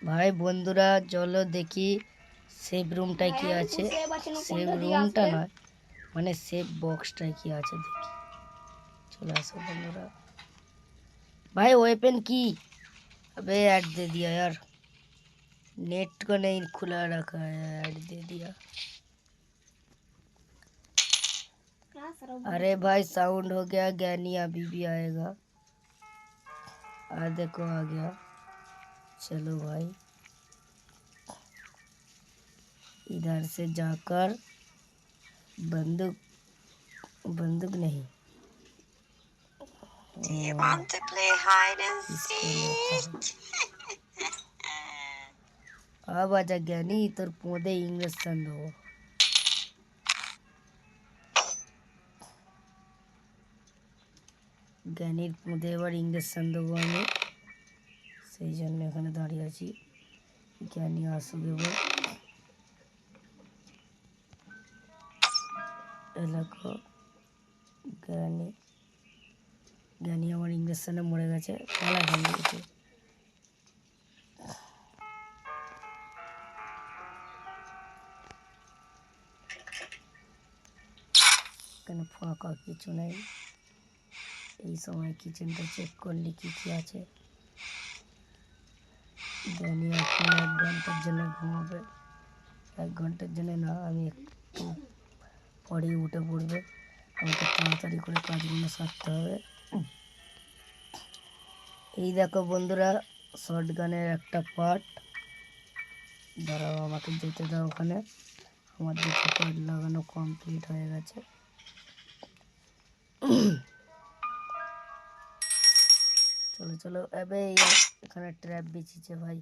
ভাই বন্ধুরা চলো দেখি সেভ রুমটায় কি আছে। সেভ রুমটা নয় মানে সেভ বক্সটায় কি আছে দেখি। চলে আসো बंधुरा। भाई वेपन की अबे ऐड दे दिया यार, नेट को नहीं खुला रखा है, ऐड दे दिया। अरे भाई साउंड हो गया, ज्ञानी अभी भी आएगा। देखो आ गया। चलो भाई इधर से जाकर बंदूक बंदूक नहीं Do you want to play hide and seek? अब आजा ज्ञानी তোর পোঁদে ইঞ্জেকশন দেবো। জ্ঞানীর পোঁদে এবার ইঞ্জেকশন দেবো আমি, সেই জন্য এখানে দাঁড়িয়ে আছি। জ্ঞানী আসুক এবার। এলাকা জ্ঞানী জ্ঞানী আমার ইঞ্জেকশনে মরে গেছে, পালা এখান থেকে। এখানে ফাঁকা কিছু নেই। এই সময় কিচেনটা চেক করলি কি কি আছে। জ্ঞানী এখন 1 ঘন্টার জন্য ঘুমাবে। 1 ঘন্টার জন্য না, আমি একটু পরেই উঠে পড়বে। আমাকে তাড়াতাড়ি করে কাজগুলো সারতে হবে। এই দেখো বন্ধুরা শটগানের একটা পার্ট। দাঁড়াও আমাকে যেতে দাও ওখানে। আমার দুটো পার্ট লাগানো কমপ্লিট হয়ে গেছে। চলো চলো। अबे এখানে ট্র্যাপ বিছিয়েছে ভাই।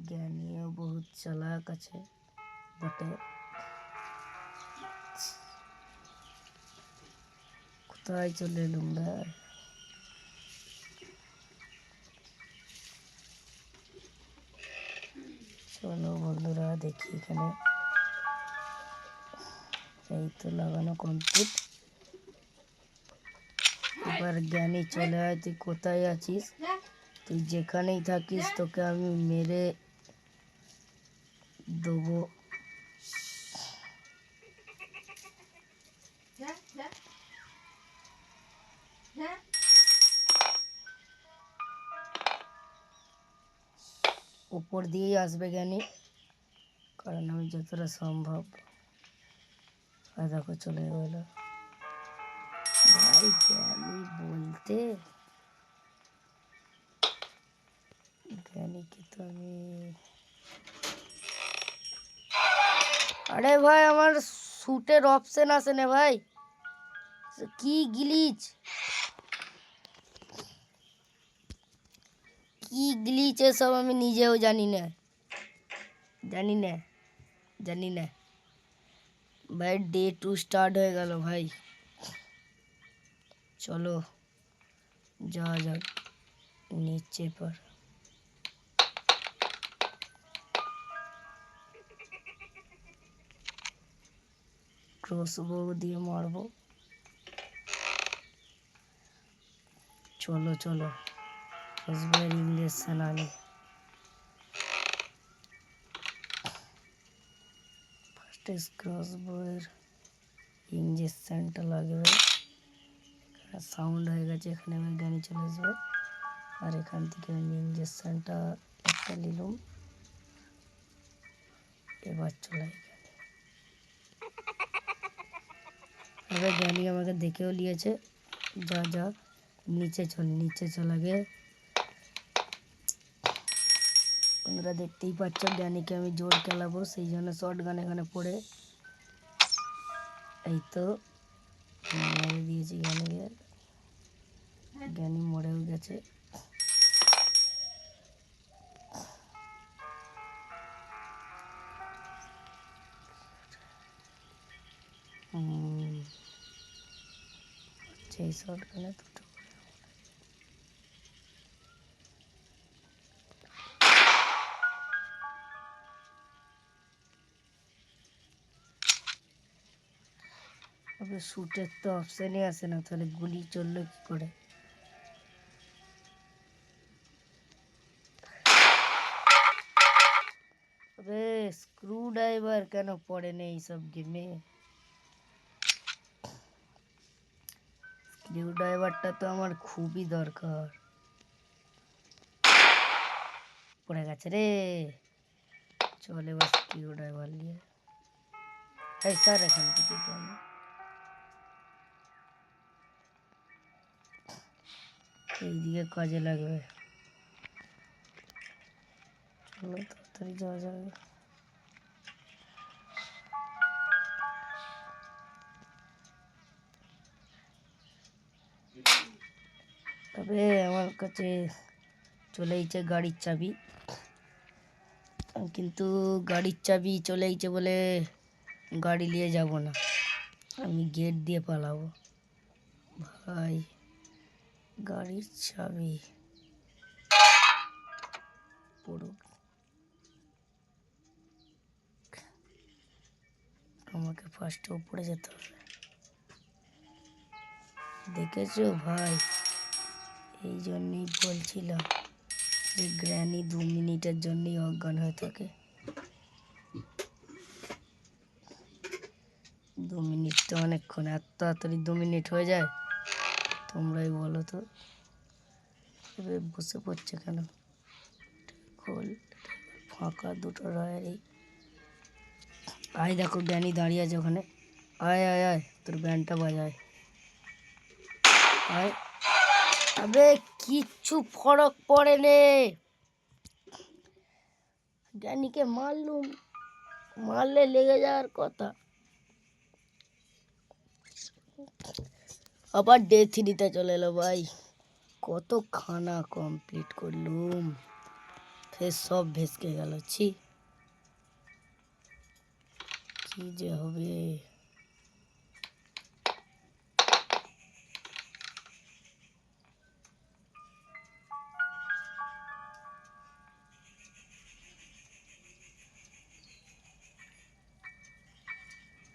জ্ঞানীও বহুত চালাক আছে বটে। কোথায় চলে এলুম ভাই। চলো বন্ধুরা দেখি এখানে। এই তো লাগানো কমপ্লিট। এবার জ্ঞানী চলে আয়, তুই কোথায় আছিস? তুই যেখানেই থাকিস তোকে আমি মেরে দেবো। উপর দিয়েই আসবে জ্ঞানী, কারণ আমি যতটা সম্ভব। আর দেখো চলে গেল ভাই জ্ঞানী বলতে। জ্ঞানীকে তো আমি, আরে ভাই আমার শুটের অপশন আসে না ভাই, কি গ্লিচ কি গ্লিচ এসব আমি নিজেও জানি না জানি না জানি না। ভাই ডে 2 স্টার্ট হয়ে গেল ভাই। চলো যাওয়া যাক নিচে पर। ক্রসবো দিয়ে মারবো। চলো চলো ক্রসবোর ইঞ্জেকশন আনি। ফার্স্ট ক্রসবোর ইঞ্জেকশনটা লাগবে। সাউন্ড হয়ে গেছে, এখানে আমার গাড়ি চলে আসবে। আর এখান থেকে আমি ইঞ্জেকশনটা একটা নিলাম। এবার চলে এবার জ্ঞানী আমাকে দেখেও নিয়েছে। যা যা নিচে চল, নিচে চল আগে। তোমরা দেখতেই পাচ্ছ জ্ঞানীকে আমি জোর খেলাবো, সেই জন্য শর্ট গান এখানে পড়ে। এই তো মেরে দিয়েছি জ্ঞানীকে, জ্ঞানী মরেও গেছে। সেই শর্ট গানে দুটো শুটের তো অপশানই আসে না, তাহলে গুলি চললো কি করে। ড্রাইভার কেন পড়ে নেই এইসব গেমে? স্ক্রু ড্রাইভারটা তো আমার খুবই দরকার। পড়ে গেছে রে। চল এবার স্ক্রু ড্রাইভার নিয়ে এই স্যার এখান থেকে তো আমি এইদিকে কাজে লাগবে। চলো তাড়াতাড়ি যাওয়া যাবে। তবে আমার কাছে চলে এসেছে গাড়ির চাবি, কিন্তু গাড়ির চাবি চলে এসেছে বলে গাড়ি নিয়ে যাব না, আমি গেট দিয়ে পালাবো। ভাই গাড়ির চাবি পড়ুক, আমাকে ফার্স্টে উপরে যেতে হবে। দেখেছো ভাই, এই জন্যই বলছিলাম যে গ্র্যানি 2 মিনিটের জন্যই অজ্ঞান হয়ে থাকে। 2 মিনিট তো অনেকক্ষণ, এত তাড়াতাড়ি 2 মিনিট হয়ে যায়? তোমরাই বলো তো। এবার বসে পড়ছে কেন? খোল, ফাঁকা দুটো রয়ারই। আয় দেখো জ্ঞানী দাঁড়িয়ে আছে ওখানে। আয় আয় আয়, তোর ব্যান্ডটা বাজায়। আয়। আবে কিচ্ছু ফরক পড়ে নে। জ্ঞানীকে মারলুম, মারলে লেগে যাওয়ার কথা। আবার ডে 3-তে চলে এলো ভাই। কত খানা কমপ্লিট করলুম, ফের সব ভেসকে গেল। ছি, কি যে হবে।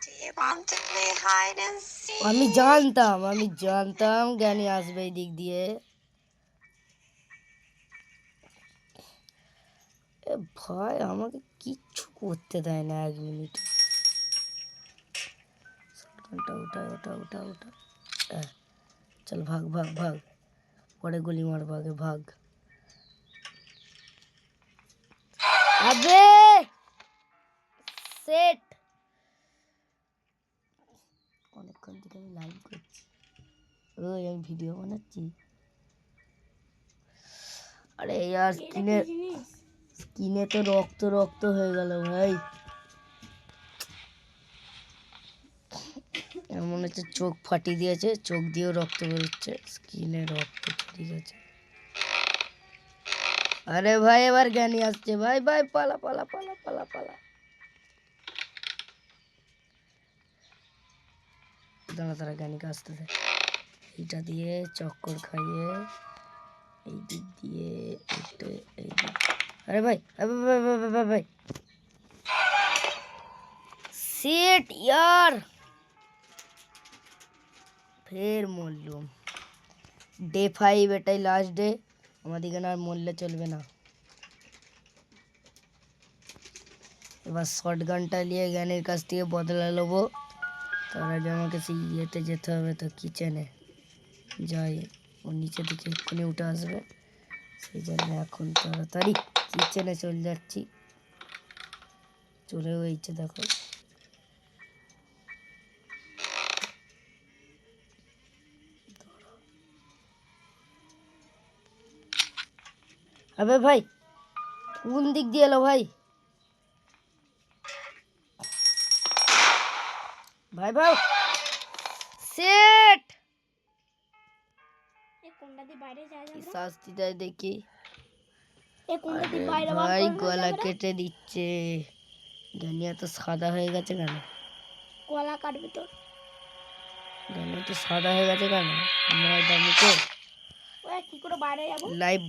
Do you want to play hide and seek? আমি জানতাম জ্ঞানী আসবে এই দিক দিয়ে। এ ভাই আমাকে কিচ্ছু করতে দেয় না 1 মিনিট। শটগানটা ওটা। চল ভাগ ভাগ ভাগ, পরে গুলি মারবো, আগে ভাগ। আবে সেট, অনেকক্ষণ থেকে আমি লাইভ করছি, ওই আমি ভিডিও বানাচ্ছি। আরে यार স্কিনে তো রক্ত রক্ত হয়ে গেল ভাই। মনে হচ্ছে চোখ ফাটিয়ে দিয়েছে, চোখ দিয়েও রক্ত বেরোচ্ছে, স্কিনে রক্ত বেরিয়ে গেছে। আরে ভাই এবার জ্ঞানী আসছে, ভাই ভাই পালা পালা পালা পালা পালা। দাঁড়া দাঁড়া, জ্ঞানীকে আসতে দে। এইটা দিয়ে চক্কর খাইয়ে এই দিক দিয়ে উঠে এই দিক। আরে ভাই ভাই সিট यार, ফের মরলুম। ডে 5, এটাই লাস্ট ডে, আমাদেরকে আর মরলে চলবে না। এবার শর্টগানটা নিয়ে জ্ঞানের কাছ থেকে বদলা নেবো। তার আগে আমাকে সেই ইয়েতে যেতে হবে, তো কিচেনে যাই, ও নিচে দিকে এক্ষুনি উঠে আসবে, সেই জন্য এখন তাড়াতাড়ি কিচেনে চলে যাচ্ছি। চলেও এইছে দেখো। আবে ভাই কোন দিক দিয়ে এলো ভাই? ভাই ভাই সেট, কি শাস্তি দেয় দেখি। আরে ভাই গলা কেটে দিচ্ছে। গানিয়া তো সাদা হয়ে গেছে কেন? গলা কাটবে তোর। গানিয়া তো সাদা হয়ে গেছে কেন? ময়দা মুখে কি করে বাইরে যাবো? লাইভ